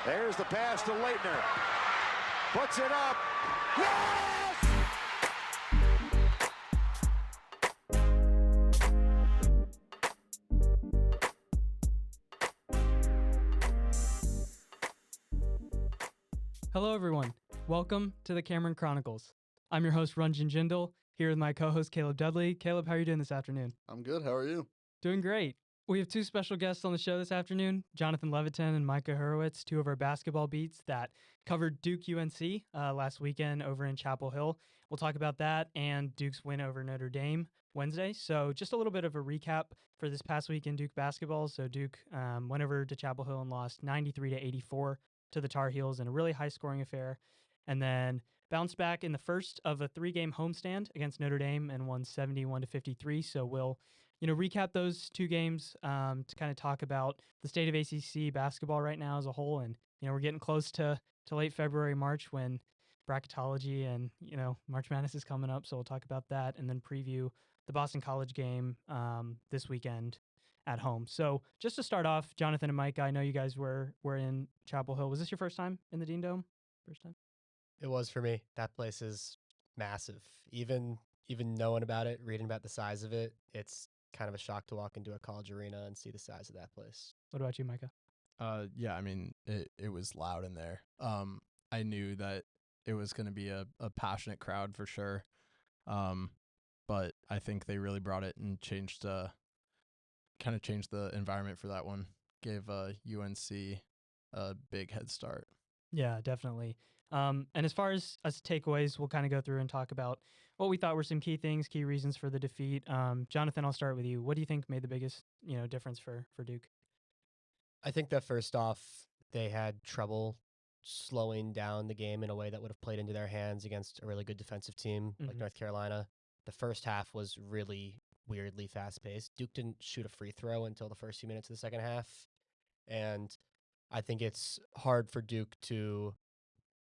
There's the pass to Leitner. Puts it up. Yes! Hello, everyone. Welcome to the Cameron Chronicles. I'm your host, Ranjan Jindal, here with my co-host, Caleb Dudley. Caleb, how are you doing this afternoon? I'm good. How are you? Doing great. We have two special guests on the show this afternoon, Jonathan Levitan and Micah Hurewitz, two of our basketball beats that covered Duke UNC last weekend over in Chapel Hill. We'll talk about that and Duke's win over Notre Dame Wednesday. So just a little bit of a recap for this past week in Duke basketball. So Duke went over to Chapel Hill and lost 93-84 to the Tar Heels in a really high-scoring affair, and then bounced back in the first of a three-game homestand against Notre Dame and won 71-53. So we'll recap those two games to kind of talk about the state of ACC basketball right now as a whole. And, we're getting close to late February, March when bracketology and, March Madness is coming up. So we'll talk about that and then preview the Boston College game this weekend at home. So just to start off, Jonathan and Mike, I know you guys were in Chapel Hill. Was this your first time in the Dean Dome? First time? It was for me. That place is massive. Even knowing about it, reading about the size of it, it's kind of a shock to walk into a college arena and see the size of that place. What about you, Micah? Yeah, I mean, it was loud in there. I knew that it was going to be a passionate crowd for sure. But I think they really brought it and changed the environment for that one. Gave UNC a big head start. Yeah, definitely. And as far as takeaways, we'll kind of go through and talk about what we thought were some key things, key reasons for the defeat. Jonathan, I'll start with you. What do you think made the biggest, difference for Duke? I think that first off, they had trouble slowing down the game in a way that would have played into their hands against a really good defensive team like North Carolina. The first half was really weirdly fast-paced. Duke didn't shoot a free throw until the first few minutes of the second half. And I think it's hard for Duke to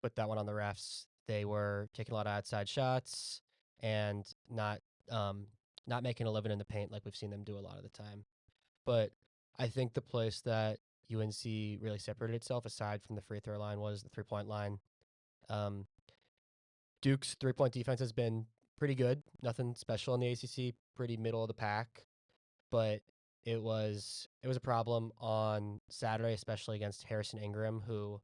put that one on the refs. They were taking a lot of outside shots and not making a living in the paint like we've seen them do a lot of the time. But I think the place that UNC really separated itself, aside from the free throw line, was the three-point line. Duke's three-point defense has been pretty good. Nothing special in the ACC, pretty middle of the pack. But it was a problem on Saturday, especially against Harrison Ingram, who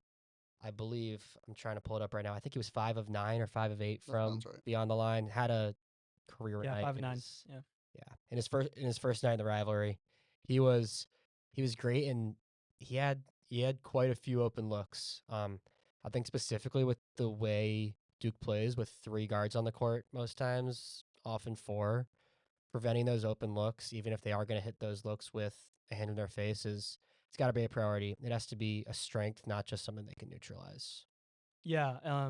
I believe, I'm trying to pull it up right now, I think he was 5 of 9 or 5 of 8 from beyond the line. Had a career night. 5 of 9. Yeah. In his first night in the rivalry, he was great, and he had quite a few open looks. I think specifically with the way Duke plays with 3 guards on the court most times, often 4, preventing those open looks, even if they are going to hit those looks with a hand in their face, it's got to be a priority. It has to be a strength, not just something they can neutralize. Yeah,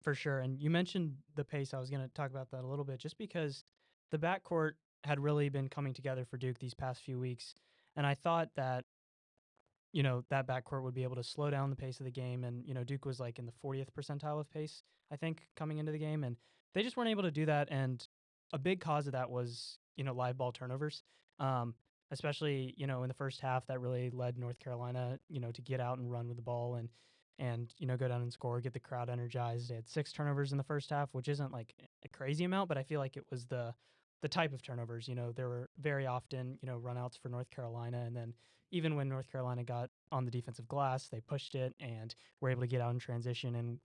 for sure. And you mentioned the pace. I was going to talk about that a little bit, just because the backcourt had really been coming together for Duke these past few weeks. And I thought that, that backcourt would be able to slow down the pace of the game. And, Duke was like in the 40th percentile of pace, I think, coming into the game. And they just weren't able to do that. And a big cause of that was, live ball turnovers. Especially, in the first half, that really led North Carolina, to get out and run with the ball and go down and score, get the crowd energized. They had 6 turnovers in the first half, which isn't like a crazy amount, but I feel like it was the type of turnovers. There were very often, runouts for North Carolina. And then even when North Carolina got on the defensive glass, they pushed it and were able to get out in transition and,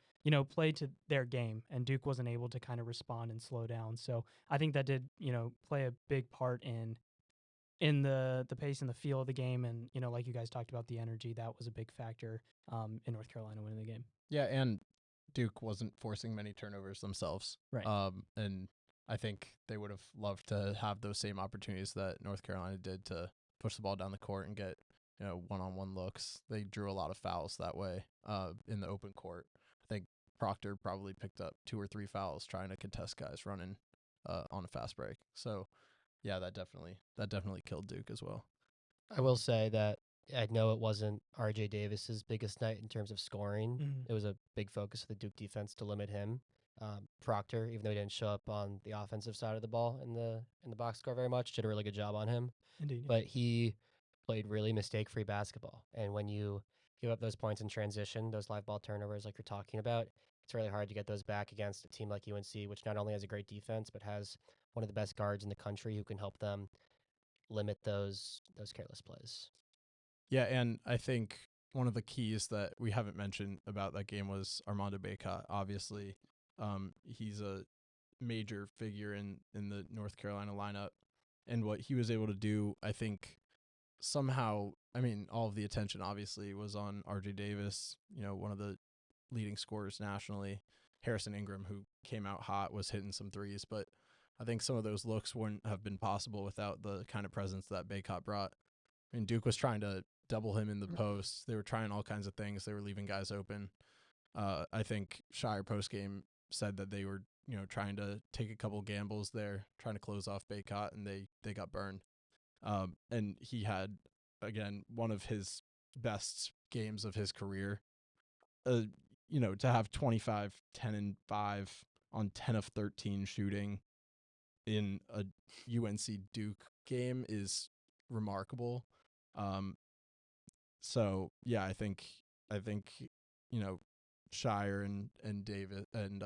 play to their game. And Duke wasn't able to kind of respond and slow down. So I think that did, play a big part in the pace and the feel of the game. And, like you guys talked about, the energy, that was a big factor in North Carolina winning the game. Yeah, and Duke wasn't forcing many turnovers themselves. Right. And I think they would have loved to have those same opportunities that North Carolina did to push the ball down the court and get, one-on-one looks. They drew a lot of fouls that way in the open court. I think Proctor probably picked up 2 or 3 fouls trying to contest guys running on a fast break. So, yeah, that definitely killed Duke as well. I will say that I know it wasn't R.J. Davis's biggest night in terms of scoring. It was a big focus of the Duke defense to limit him. Proctor, even though he didn't show up on the offensive side of the ball in the box score very much, did a really good job on him. Indeed. But he played really mistake-free basketball. And when you give up those points in transition, those live ball turnovers like you're talking about. It's really hard to get those back against a team like UNC, which not only has a great defense, but has one of the best guards in the country who can help them limit those careless plays. Yeah, and I think one of the keys that we haven't mentioned about that game was Armando Bacot. Obviously, he's a major figure in the North Carolina lineup, and what he was able to do, I think, somehow, I mean, all of the attention obviously was on RJ Davis, one of the leading scorers nationally. Harrison Ingram, who came out hot, was hitting some threes, but I think some of those looks wouldn't have been possible without the kind of presence that Bacot brought. I mean, Duke was trying to double him in the post. They were trying all kinds of things. They were leaving guys open. I think Shire postgame said that they were, trying to take a couple gambles there, trying to close off Bacot, and they got burned. And he had, again, one of his best games of his career. To have 25, 10, and 5 on 10 of 13 shooting in a UNC Duke game is remarkable. So yeah, I think Shire and Davis and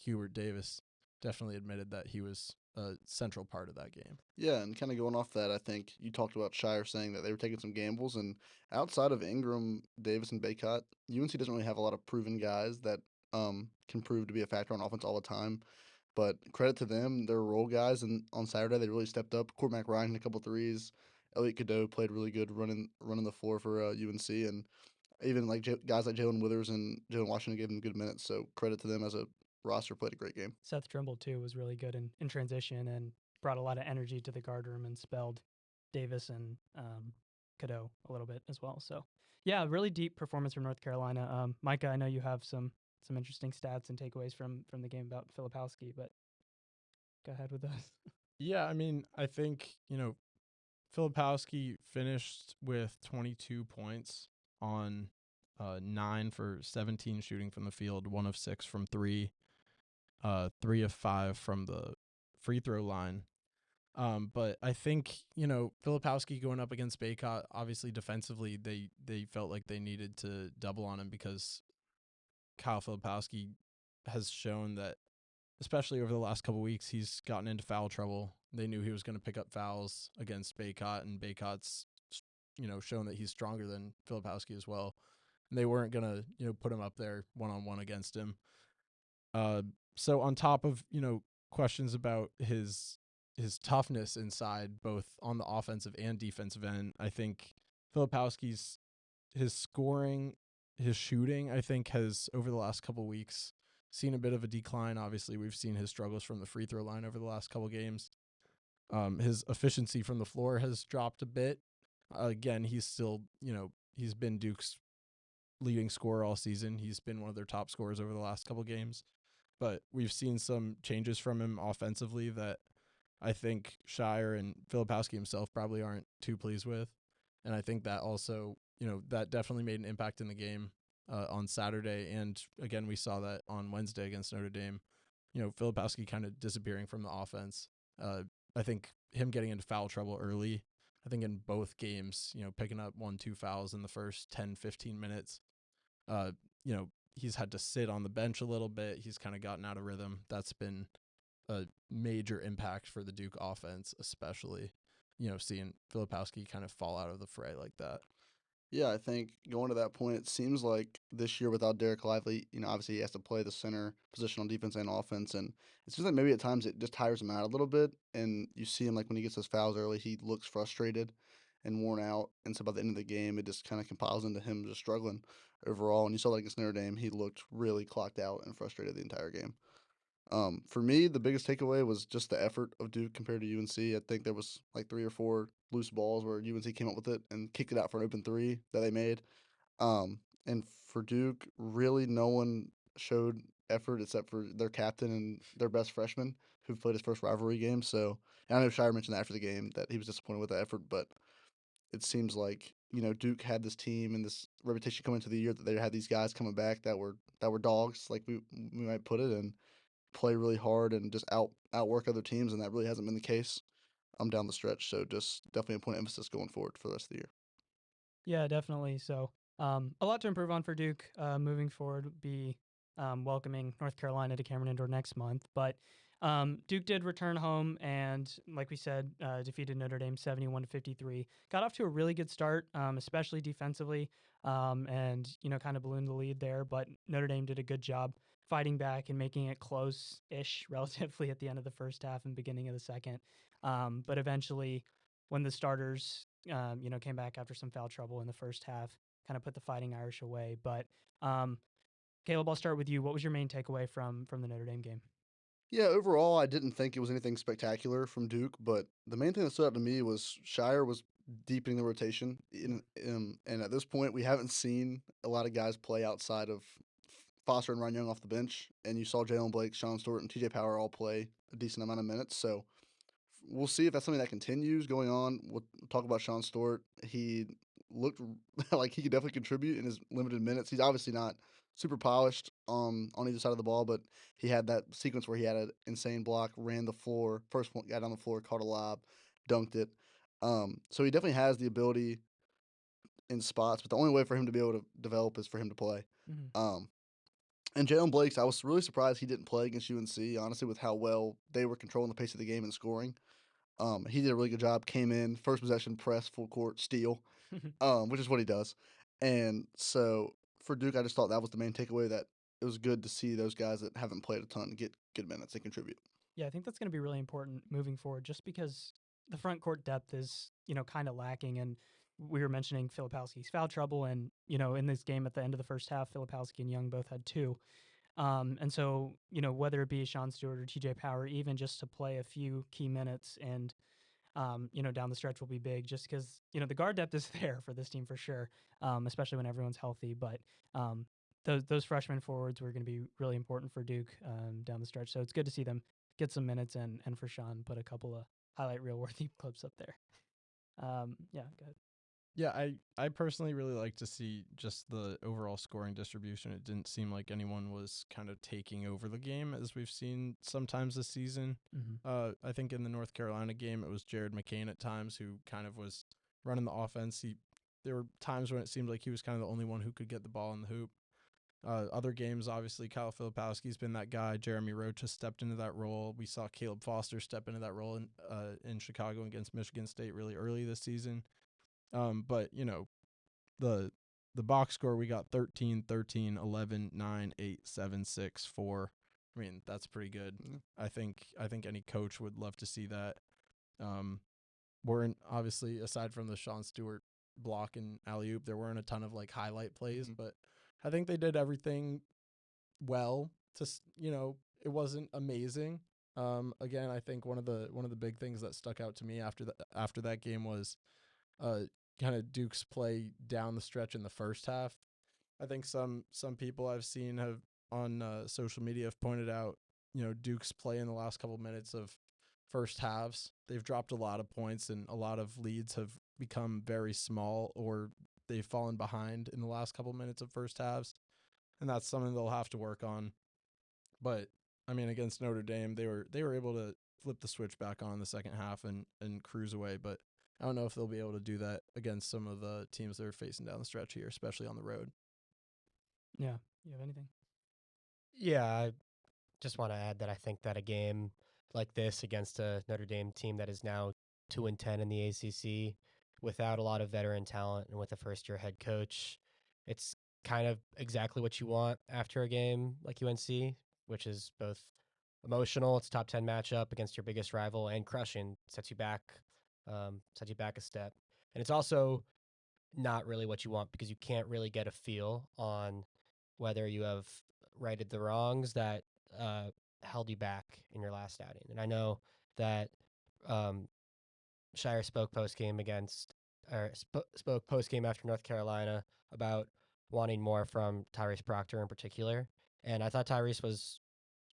Hubert Davis definitely admitted that he was a central part of that game. Yeah, and kind of going off that, I think you talked about Shire saying that they were taking some gambles, and outside of Ingram, Davis, and Bacot, UNC doesn't really have a lot of proven guys that can prove to be a factor on offense all the time. But credit to them, they're role guys, and on Saturday they really stepped up. Cormac Ryan hit a couple threes. Elliot Cadeau played really good running the floor for UNC, and even like guys like Jalen Withers and Jalen Washington gave them good minutes. So credit to them as a roster, played a great game. Seth Trimble, too, was really good in transition and brought a lot of energy to the guard room and spelled Davis and Cadeau a little bit as well. So, yeah, really deep performance from North Carolina. Micah, I know you have some interesting stats and takeaways from the game about Filipowski, but go ahead with those. Yeah, I mean, I think, Filipowski finished with 22 points on 9 for 17 shooting from the field, 1 of 6 from 3, 3 of 5 from the free throw line. But I think, Filipowski going up against Bacot, obviously defensively, they felt like they needed to double on him because Kyle Filipowski has shown that, especially over the last couple weeks, he's gotten into foul trouble. They knew he was going to pick up fouls against Bacot, and Bacot's, shown that he's stronger than Filipowski as well. And they weren't going to, put him up there one-on-one against him. So on top of, questions about his toughness inside, both on the offensive and defensive end, I think Filipowski's, his scoring, his shooting, I think, has, over the last couple weeks, seen a bit of a decline. Obviously, we've seen his struggles from the free throw line over the last couple games. His efficiency from the floor has dropped a bit. Again, he's still, he's been Duke's leading scorer all season. He's been one of their top scorers over the last couple games. But we've seen some changes from him offensively that I think Shire and Filipowski himself probably aren't too pleased with. And I think that also, that definitely made an impact in the game on Saturday. And again, we saw that on Wednesday against Notre Dame. Filipowski kind of disappearing from the offense. I think him getting into foul trouble early, I think in both games, picking up 1-2 fouls in the first 10, 15 minutes, he's had to sit on the bench a little bit. He's kind of gotten out of rhythm. That's been a major impact for the Duke offense, especially, seeing Filipowski kind of fall out of the fray like that. Yeah, I think going to that point, it seems like this year without Derek Lively, obviously he has to play the center position on defense and offense, and it seems like maybe at times it just tires him out a little bit, and you see him like when he gets those fouls early, he looks frustrated and worn out, and so by the end of the game, it just kind of compiles into him just struggling overall, and you saw that against Notre Dame, he looked really clocked out and frustrated the entire game. For me, the biggest takeaway was just the effort of Duke compared to UNC. I think there was like 3 or 4 loose balls where UNC came up with it and kicked it out for an open 3 that they made. And for Duke, really no one showed effort except for their captain and their best freshman who played his first rivalry game. So and I know Shire mentioned that after the game that he was disappointed with the effort, but it seems like Duke had this team and this reputation coming into the year that they had these guys coming back that were dogs, like we might put it, and play really hard and just outwork other teams, and that really hasn't been the case down the stretch. So just definitely a point of emphasis going forward for the rest of the year. Yeah, definitely. So A lot to improve on for Duke moving forward would be welcoming North Carolina to Cameron Indoor next month. But Duke did return home and, like we said, defeated Notre Dame 71-53. Got off to a really good start, especially defensively, and kind of ballooned the lead there. But Notre Dame did a good job fighting back and making it close-ish relatively at the end of the first half and beginning of the second. But eventually, when the starters came back after some foul trouble in the first half, kind of put the Fighting Irish away. But Caleb, I'll start with you. What was your main takeaway from the Notre Dame game? Yeah, overall, I didn't think it was anything spectacular from Duke, but the main thing that stood out to me was Shire was deepening the rotation. And at this point, we haven't seen a lot of guys play outside of Foster and Ranjan off the bench. And you saw Jalen Blake, Sean Stewart, and TJ Power all play a decent amount of minutes. So we'll see if that's something that continues going on. We'll talk about Sean Stewart. He looked like he could definitely contribute in his limited minutes. He's obviously not super polished on either side of the ball, but he had that sequence where he had an insane block, ran the floor, first one got on the floor, caught a lob, dunked it. So he definitely has the ability in spots, but the only way for him to be able to develop is for him to play. And Jalen Blake's, I was really surprised he didn't play against UNC, honestly, with how well they were controlling the pace of the game and scoring. He did a really good job, came in, first possession, press, full court, steal, which is what he does. And so for Duke, I just thought that was the main takeaway, that it was good to see those guys that haven't played a ton get good minutes and contribute. Yeah, I think that's going to be really important moving forward, just because the front court depth is, kind of lacking. And we were mentioning Filipowski's foul trouble. And, in this game at the end of the first half, Filipowski and Young both had 2. And so, whether it be Sean Stewart or TJ Power, even just to play a few key minutes and, down the stretch will be big, just because, the guard depth is there for this team for sure, especially when everyone's healthy. But those freshman forwards were going to be really important for Duke down the stretch. So it's good to see them get some minutes and for Sean put a couple of highlight reel worthy clips up there. Yeah, go ahead. Yeah, I personally really like to see just the overall scoring distribution. It didn't seem like anyone was kind of taking over the game, as we've seen sometimes this season. I think in the North Carolina game, it was Jared McCain at times who kind of was running the offense. There were times when it seemed like he was kind of the only one who could get the ball in the hoop. Other games, obviously, Kyle Filipowski's been that guy. Jeremy Roach has stepped into that role. We saw Caleb Foster step into that role in Chicago against Michigan State really early this season. But, the box score, we got 13, 13, 11, 9, 8, 7, 6, 4. I mean, that's pretty good. I think any coach would love to see that. Weren't, obviously, aside from the Sean Stewart block and alley-oop, there weren't a ton of highlight plays, but I think they did everything well. It wasn't amazing. Again, I think one of the big things that stuck out to me after that game was kind of Duke's play down the stretch in the first half. I think some people I've seen have on social media have pointed out, Duke's play in the last couple minutes of first halves. They've dropped a lot of points and a lot of leads have become very small, or they've fallen behind in the last couple minutes of first halves, and that's something they'll have to work on. But I mean, against Notre Dame, they were able to flip the switch back on in the second half and cruise away. But I don't know if they'll be able to do that against some of the teams they're facing down the stretch here, especially on the road. Yeah, you have anything? Yeah, I just want to add that I think that a game like this against a Notre Dame team that is now 2-10 in the ACC, without a lot of veteran talent and with a first-year head coach, it's kind of exactly what you want after a game like UNC, which is both emotional. It's a top 10 matchup against your biggest rival, and crushing. Sets you back a step. And it's also not really what you want, because you can't really get a feel on whether you have righted the wrongs that held you back in your last outing. And I know that Shire spoke post game after North Carolina about wanting more from Tyrese Proctor in particular. And I thought Tyrese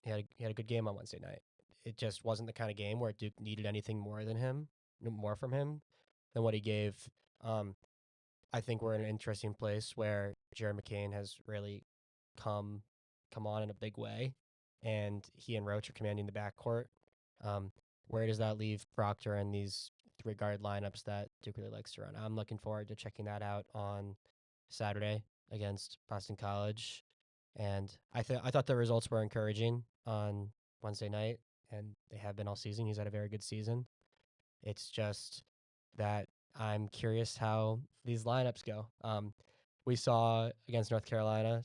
he had a good game on Wednesday night. It just wasn't the kind of game where Duke needed anything more from him than what he gave. I think we're in an interesting place where Jared McCain has really come on in a big way, and he and Roach are commanding the backcourt. Where does that leave Proctor and these 3 guard lineups that Duke really likes to run? I'm looking forward to checking that out on Saturday against Boston College, and I thought the results were encouraging on Wednesday night, and they have been all season. He's had a very good season. It's just that I'm curious how these lineups go. We saw against North Carolina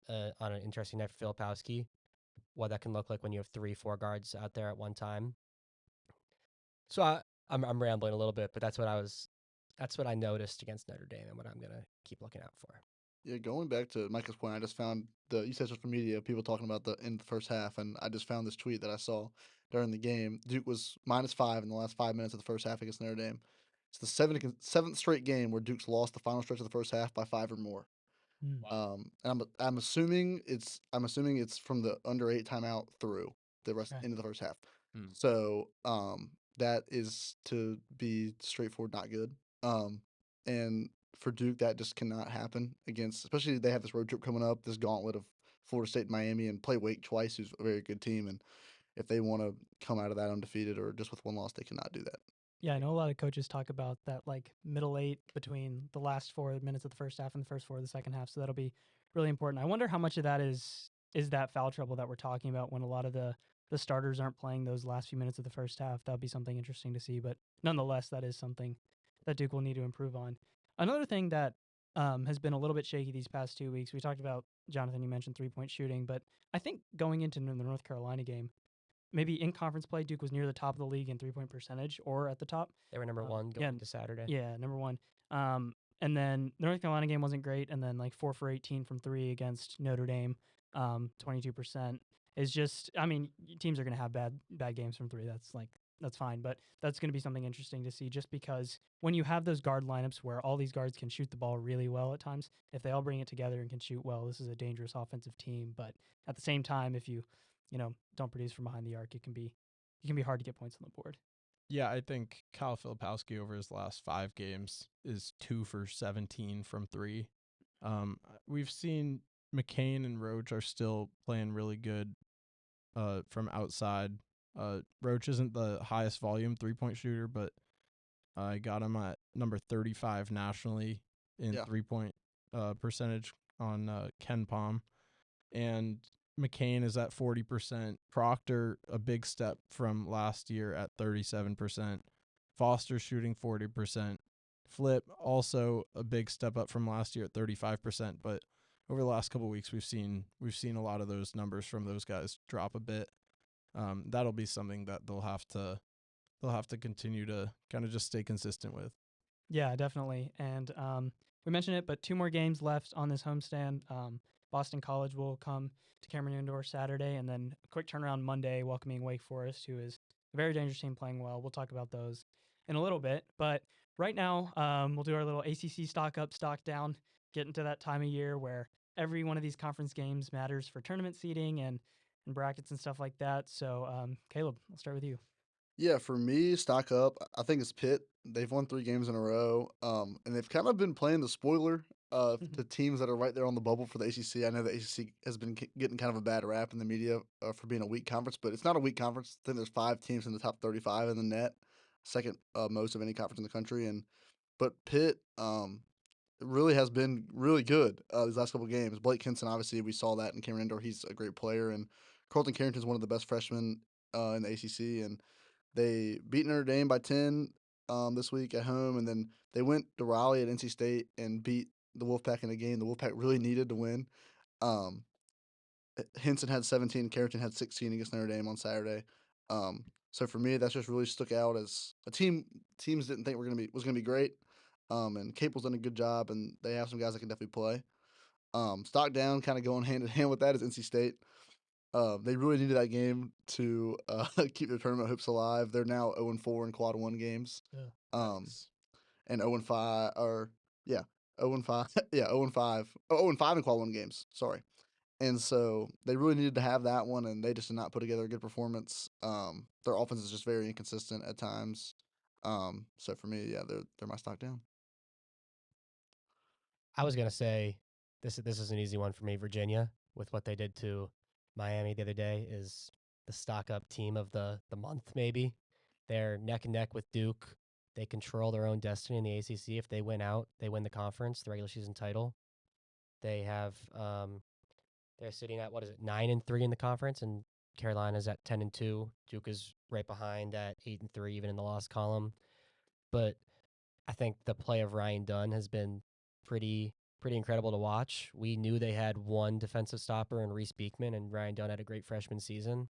on an interesting night for Filipowski what that can look like when you have 3-4 guards out there at one time. So I'm rambling a little bit, but that's what I noticed against Notre Dame and what I'm gonna keep looking out for. Yeah, going back to Micah's point, I just found you said social media, people talking about in the first half, and I just found this tweet that I saw during the game. Duke was -5 in the last 5 minutes of the first half against Notre Dame. It's the seventh straight game where Duke's lost the final stretch of the first half by 5 or more. And I'm assuming it's from the under 8 timeout through the rest Okay. into the first half. Hmm. So that is, to be straightforward, not good. And for Duke, that just cannot happen against, especially they have this road trip coming up, this gauntlet of Florida State and Miami, and play Wake twice, who's a very good team. And if they want to come out of that undefeated or just with one loss, they cannot do that. Yeah, I know a lot of coaches talk about that, like middle 8 between the last 4 minutes of the first half and the first 4 of the second half. So that'll be really important. I wonder how much of that is that foul trouble that we're talking about when a lot of the starters aren't playing those last few minutes of the first half. That'll be something interesting to see. But nonetheless, that is something that Duke will need to improve on. Another thing that has been a little bit shaky these past 2 weeks, we talked about, Jonathan, you mentioned 3-point shooting, but I think going into the North Carolina game, maybe in conference play, Duke was near the top of the league in 3-point percentage or at the top. They were number 1 going into Saturday. Yeah, number 1. And then the North Carolina game wasn't great. And then like 4 for 18 from 3 against Notre Dame, 22% is just, I mean, teams are going to have bad games from 3. That's fine. But that's going to be something interesting to see, just because when you have those guard lineups where all these guards can shoot the ball really well at times, if they all bring it together and can shoot well, this is a dangerous offensive team. But at the same time, if you don't produce from behind the arc, it can be hard to get points on the board. Yeah, I think Kyle Filipowski over his last 5 games is 2 for 17 from 3. We've seen McCain and Roach are still playing really good from outside. Roach isn't the highest volume 3-point shooter, but I got him at number 35 nationally in 3-point percentage on KenPom. And McCain is at 40%. Proctor, a big step from last year at 37%. Foster shooting 40%. Flip, also a big step up from last year at 35%. But over the last couple of weeks, we've seen a lot of those numbers from those guys drop a bit. That'll be something that they'll have to continue to kind of just stay consistent with. Yeah, definitely. And we mentioned it, but 2 more games left on this homestand. Boston College will come to Cameron Indoor Saturday, and then a quick turnaround Monday, welcoming Wake Forest, who is a very dangerous team playing well. We'll talk about those in a little bit. But right now, we'll do our little ACC stock up, stock down, get into that time of year where every one of these conference games matters for tournament seeding and brackets and stuff like that. So, Caleb, I'll start with you. Yeah, for me, stock up. I think it's Pitt. They've won 3 games in a row, and they've kind of been playing the spoiler to teams that are right there on the bubble for the ACC. I know the ACC has been getting kind of a bad rap in the media for being a weak conference, but it's not a weak conference. I think there's 5 teams in the top 35 in the net, second most of any conference in the country. But Pitt really has been really good these last couple games. Blake Kinson, obviously, we saw that in Cameron Indoor. He's a great player, and Carlton Carrington's one of the best freshmen in the ACC, and they beat Notre Dame by 10 this week at home, and then they went to Raleigh at NC State and beat the Wolfpack in a game the Wolfpack really needed to win. Henson had 17, Carrington had 16 against Notre Dame on Saturday. So for me, that's just really stuck out as a teams didn't think was gonna be great. And Capel's done a good job, and they have some guys that can definitely play. Stock down, kind of going hand in hand with that, is NC State. They really needed that game to keep their tournament hopes alive. They're now 0-4 in quad 1 games. Nice. And 0-5 or 0-5. Yeah, 0-5. 0-5 in quad 1 games. Sorry. And so they really needed to have that one, and they just did not put together a good performance. Their offense is just very inconsistent at times. So for me, yeah, they're my stock down. I was gonna say this is an easy one for me. Virginia, with what they did to Miami the other day, is the stock up team of the month. Maybe they're neck and neck with Duke They control their own destiny in the ACC. If they win out, they win the conference, the regular season title. They have they're sitting at 9-3 in the conference, and Carolina's at 10-2. Duke is right behind at 8-3, even in the loss column. But I think the play of Ryan Dunn has been pretty incredible to watch. We knew they had one defensive stopper in Reese Beekman, and Ryan Dunn had a great freshman season,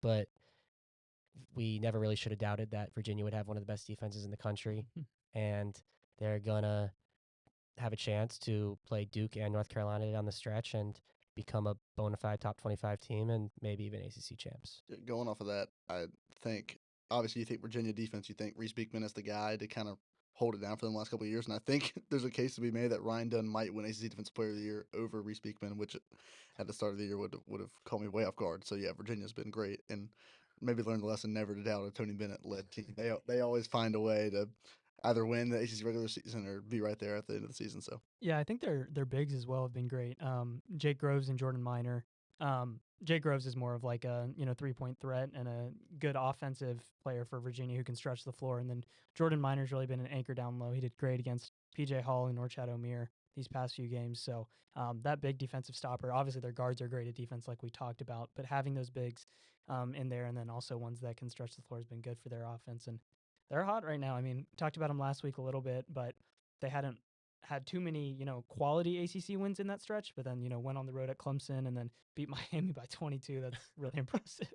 but we never really should have doubted that Virginia would have one of the best defenses in the country, and they're gonna have a chance to play Duke and North Carolina down the stretch and become a bona fide top 25 team and maybe even ACC champs. Going off of that, I think obviously you think Virginia defense, you think Reese Beekman is the guy to kind of hold it down for them the last couple of years, and I think there's a case to be made that Ryan Dunn might win ACC Defensive Player of the Year over Reese Beekman, which at the start of the year would have caught me way off guard. So yeah, Virginia's been great, and maybe learned the lesson never to doubt a Tony Bennett led team. They always find a way to either win the ACC regular season or be right there at the end of the season. So Yeah, I think their bigs as well have been great. Jake Groves and Jordan Minor. Jake Groves is more of like a 3-point threat and a good offensive player for Virginia who can stretch the floor. And then Jordan Minor's really been an anchor down low. He did great against PJ Hall and Norchad O'Meara these past few games. So that big defensive stopper. Obviously their guards are great at defense like we talked about, but having those bigs in there and then also ones that can stretch the floor has been good for their offense. And they're hot right now. I mean, talked about them last week a little bit, but they hadn't had too many, quality ACC wins in that stretch, but then, went on the road at Clemson and then beat Miami by 22. That's really impressive.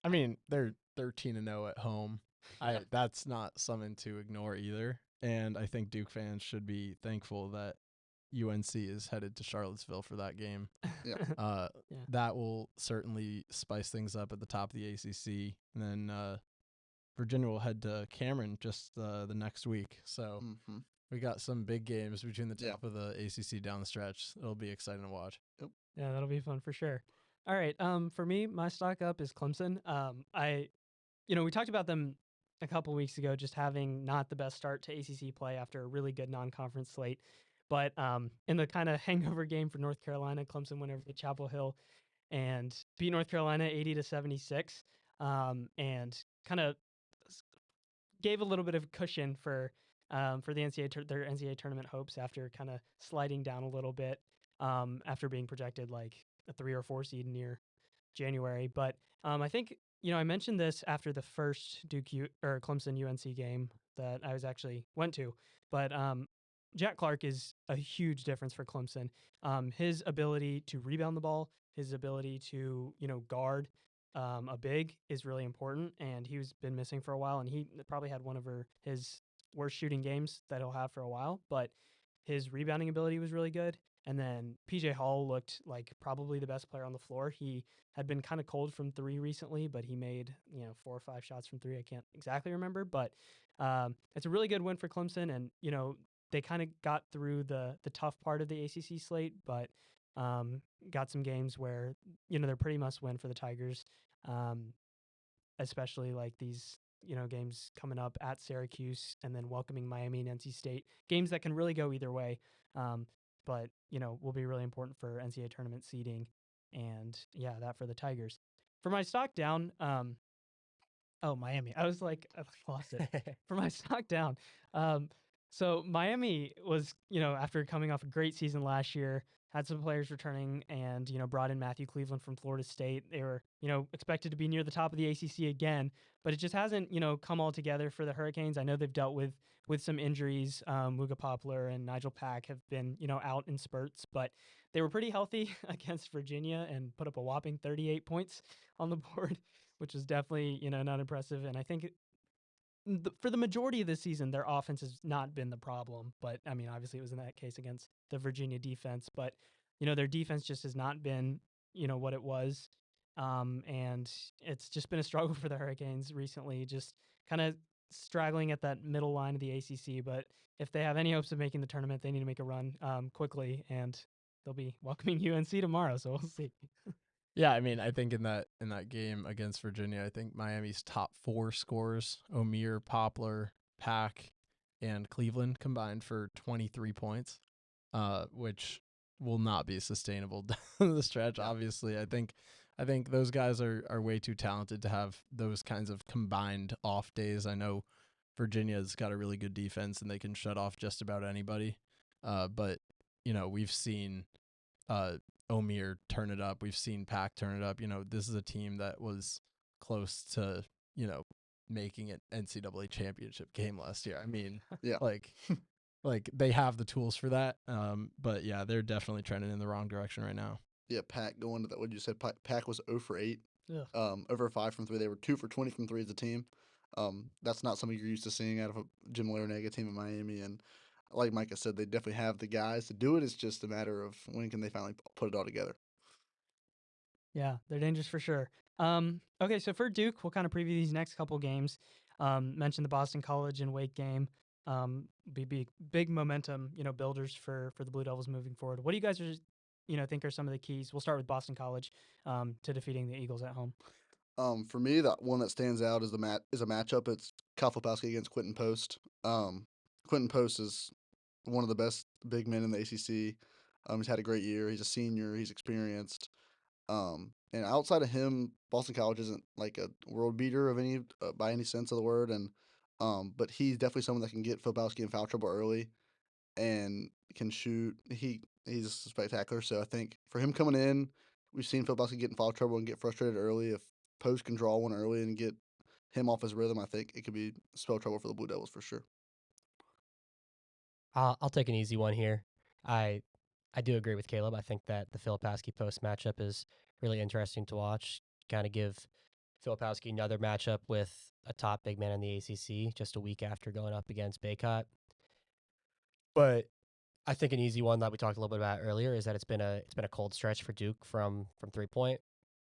I mean, they're 13-0 at home. That's not something to ignore either. And I think Duke fans should be thankful that UNC is headed to Charlottesville for that game. yeah, Yeah. That will certainly spice things up at the top of the ACC. And then Virginia will head to Cameron just the next week. So we got some big games between the top of the ACC down the stretch. It'll be exciting to watch. Yeah, that'll be fun for sure. All right. For me, my stock up is Clemson. We talked about them a couple weeks ago, just having not the best start to ACC play after a really good non-conference slate. But in the kind of hangover game for North Carolina, Clemson went over to Chapel Hill and beat North Carolina 80-76, and kind of gave a little bit of cushion for the their NCAA tournament hopes after kind of sliding down a little bit after being projected like a 3 or 4 seed near January. But I think I mentioned this after the first Clemson UNC game that I went to, but Jack Clark is a huge difference for Clemson. His ability to rebound the ball, his ability to guard a big is really important, and he's been missing for a while, and he probably had one of his worst shooting games that he'll have for a while, but his rebounding ability was really good. And then PJ Hall looked like probably the best player on the floor. He had been kind of cold from 3 recently, but he made 4 or 5 shots from 3. I can't exactly remember, but it's a really good win for Clemson, and they kind of got through the tough part of the ACC slate, but got some games where they're pretty must win for the Tigers, especially like these games coming up at Syracuse and then welcoming Miami and NC State, games that can really go either way, but will be really important for NCAA tournament seeding, and that for the Tigers. For my stock down, Miami. I lost it. For my stock down, so Miami was, after coming off a great season last year, had some players returning and, brought in Matthew Cleveland from Florida State. They were, expected to be near the top of the ACC again, but it just hasn't, come all together for the Hurricanes. I know they've dealt with some injuries. Muga Poplar and Nigel Pack have been, out in spurts, but they were pretty healthy against Virginia and put up a whopping 38 points on the board, which was definitely, not impressive. And I think for the majority of the season, their offense has not been the problem. But, I mean, obviously it was in that case against the Virginia defense. But, their defense just has not been, what it was. And it's just been a struggle for the Hurricanes recently, just kind of straggling at that middle line of the ACC. But if they have any hopes of making the tournament, they need to make a run quickly. And they'll be welcoming UNC tomorrow, so we'll see. Yeah, I mean, I think in that game against Virginia, I think Miami's top 4 scorers, O'Meara, Poplar, Pack, and Cleveland combined for 23 points, which will not be sustainable down the stretch. Obviously, I think those guys are way too talented to have those kinds of combined off days. I know Virginia's got a really good defense and they can shut off just about anybody. But we've seen Omir turn it up. We've seen Pack turn it up. This is a team that was close to making it NCAA championship game last year. I mean, Yeah. like they have the tools for that. But yeah, they're definitely trending in the wrong direction right now. Yeah, Pack going to that. What you said? Pack was 0 for 8. Ugh. Over 5 from 3. They were 2 for 20 from 3 as a team. That's not something you're used to seeing out of a Jim Larinaga team in Miami. And like Micah said, they definitely have the guys to do it. It's just a matter of when can they finally put it all together. Yeah, they're dangerous for sure. Okay, so for Duke, we'll kind of preview these next couple games. Mentioned the Boston College and Wake game. Be big momentum, builders for the Blue Devils moving forward. What do you guys think are some of the keys? We'll start with Boston College to defeating the Eagles at home. For me, the one that stands out is a matchup. It's Kyle Filipowski against Quentin Post. Quentin Post is one of the best big men in the ACC. He's had a great year. He's a senior. He's experienced. And outside of him, Boston College isn't like a world beater of any by any sense of the word. And but he's definitely someone that can get Filipowski in foul trouble early and can shoot. He's spectacular. So I think for him coming in, we've seen Filipowski get in foul trouble and get frustrated early. If Post can draw one early and get him off his rhythm, I think it could be spell trouble for the Blue Devils for sure. I'll take an easy one here. I do agree with Caleb. I think that the Filipowski Post matchup is really interesting to watch. Kind of give Filipowski another matchup with a top big man in the ACC just a week after going up against Baycott. But I think an easy one that we talked a little bit about earlier is that it's been a cold stretch for Duke from 3-point.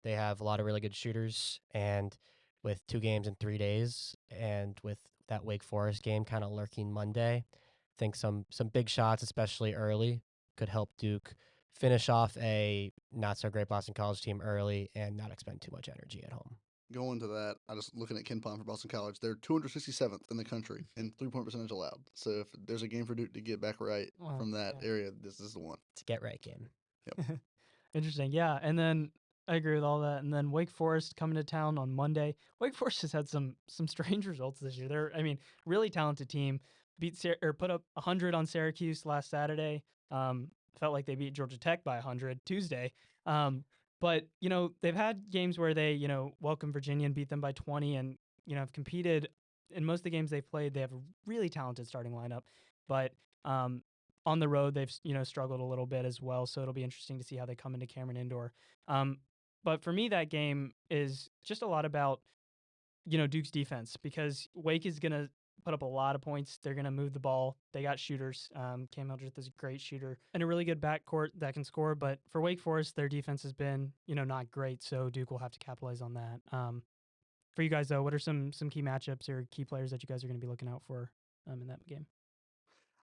They have a lot of really good shooters, and with 2 games in 3 days, and with that Wake Forest game kind of lurking Monday, I think some big shots, especially early, could help Duke finish off a not so great Boston College team early and not expend too much energy at home. Going to that, I just looking at KenPom for Boston College. They're 267th in the country in 3-point percentage allowed. So if there's a game for Duke to get back right from that area, this is the one. It's a get right game. Yep. Interesting. Yeah, and then I agree with all that. And then Wake Forest coming to town on Monday. Wake Forest has had some strange results this year. They're, really talented team. Put up 100 on Syracuse last Saturday. Felt like they beat Georgia Tech by 100 Tuesday. But they've had games where they welcome Virginia and beat them by 20, and have competed in most of the games they've played. They have a really talented starting lineup, but on the road they've struggled a little bit as well. So it'll be interesting to see how they come into Cameron Indoor. But for me, that game is just a lot about Duke's defense, because Wake is gonna put up a lot of points. They're going to move the ball. They got shooters. Cam Hildreth is a great shooter and a really good backcourt that can score. But for Wake Forest, their defense has been, not great. So Duke will have to capitalize on that. For you guys, though, what are some key matchups or key players that you guys are going to be looking out for in that game?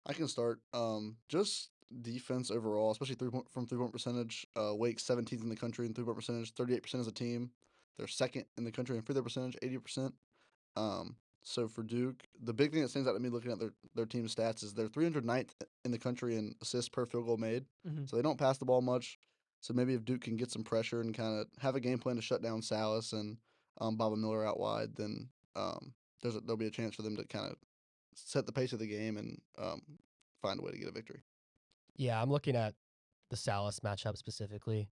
I can start. Just defense overall, especially from 3-point percentage. Wake 17th in the country in 3-point percentage, 38% as a team. They're second in the country in free throw percentage, 80%. So for Duke, the big thing that stands out to me looking at their team stats is they're 309th in the country in assists per field goal made. Mm-hmm. So they don't pass the ball much. So maybe if Duke can get some pressure and kind of have a game plan to shut down Salas and Baba Miller out wide, then there'll be a chance for them to kind of set the pace of the game and find a way to get a victory. Yeah, I'm looking at the Salas matchup specifically.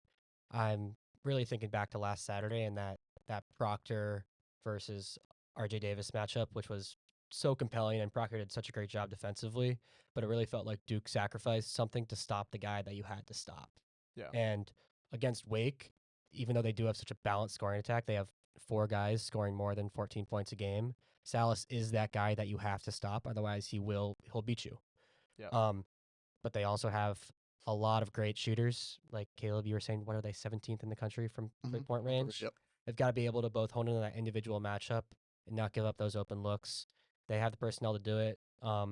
I'm really thinking back to last Saturday and that Proctor versus RJ Davis matchup, which was so compelling, and Proctor did such a great job defensively, but it really felt like Duke sacrificed something to stop the guy that you had to stop. Yeah. And against Wake, even though they do have such a balanced scoring attack, they have 4 guys scoring more than 14 points a game. Salas is that guy that you have to stop, otherwise he'll beat you. Yeah. But they also have a lot of great shooters. Like Caleb, you were saying, what are they, 17th in the country from 3-point range? Yep. They've got to be able to both hone in on that individual matchup and not give up those open looks. They have the personnel to do it. I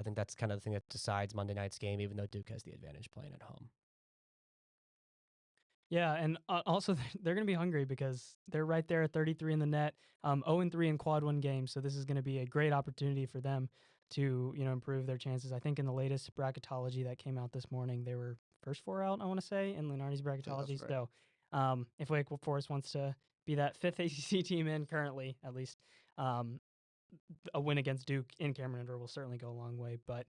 think that's kind of the thing that decides Monday night's game, even though Duke has the advantage playing at home. Yeah, and also they're going to be hungry because they're right there at 33 in the net, 0-3 in quad 1 games. So this is going to be a great opportunity for them to improve their chances. I think in the latest bracketology that came out this morning, they were first 4 out, I want to say, in Lenardi's bracketology. Right. So if Wake Forest wants to be that 5th ACC team in currently, at least, a win against Duke in Cameron Indoor will certainly go a long way. But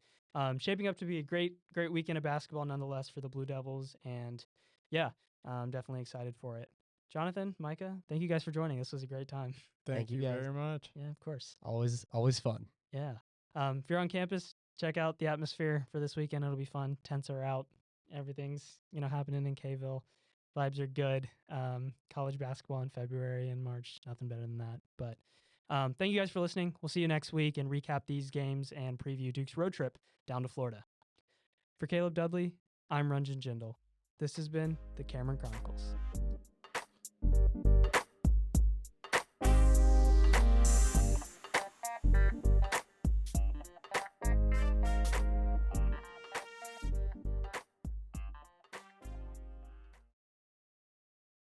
shaping up to be a great weekend of basketball nonetheless for the Blue Devils. And yeah, I'm definitely excited for it. Jonathan, Micah, thank you guys for joining. This was a great time. Thank you guys. very much. Yeah, of course. Always fun. Yeah. If you're on campus, check out the atmosphere for this weekend. It'll be fun. Tents are out. Everything's, happening in K-ville. Vibes are good. College basketball in February and March. Nothing better than that. But thank you guys for listening. We'll see you next week and recap these games and preview Duke's road trip down to Florida. For Caleb Dudley, I'm Ranjan Jindal. This has been the Cameron Chronicles.